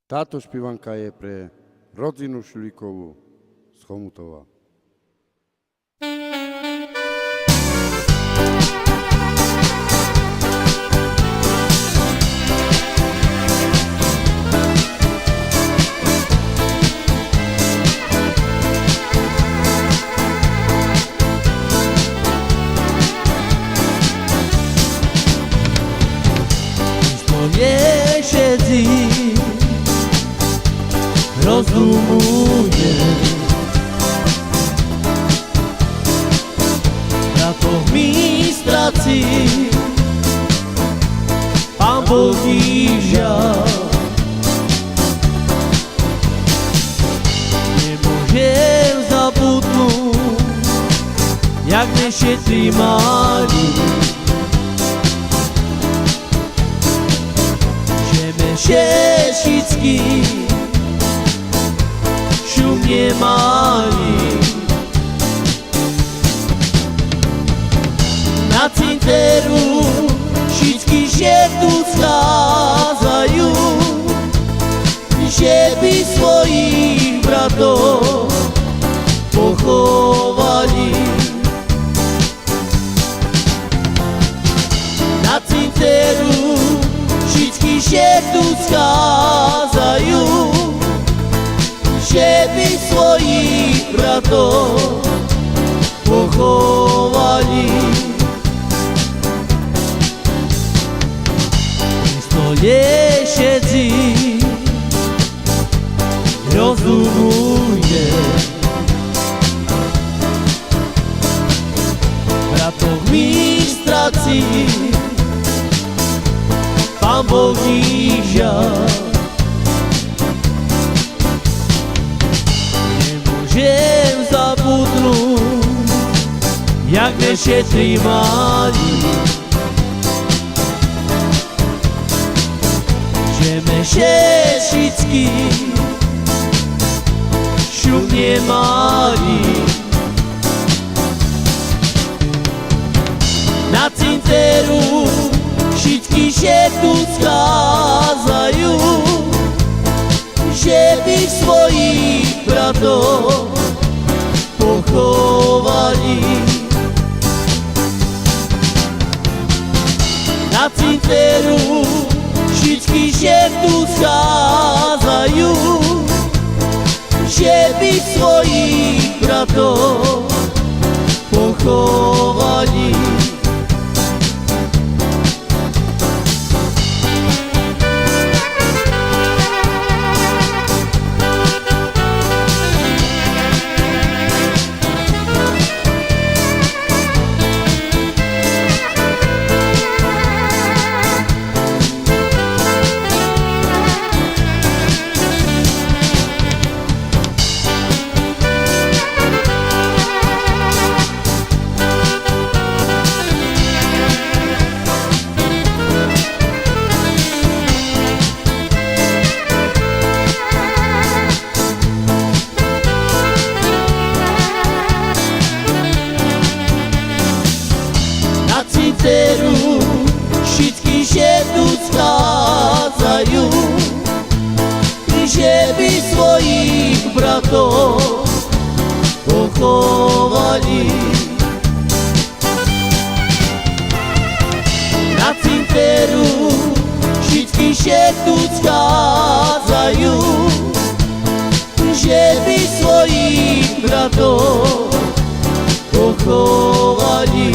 Táto špievanka je pre rodzinu Šulíkovú z Chomutova. Siedzi, rozumuje, na to mi straci Pán Boh žiaľ. Nemôžem zabudnúť, jak nešetrí mali. Šešický šum nemali. Na cinteru všetky tu schádzajú, že by svojich bratov pochovali. Na cinteru všetky tu schádzajú, že by svojich bratov pochovali. Stoje všetci rozumuje, bratov mi straci Pán Boh žiaľ. Nemôžem zabudnúť, jak nešetrí mali, že šešický šum nemali. Na cinteru všetky tu schádzajú, že by svojich bratov pochovali. Na cinteru všetky tu schádzajú, že by svojich bratov pochovali. Všetky tu schádzajú, že by svojich bratov pochovali. Na cinteru všetky tu schádzajú, že by svojich bratov pochovali.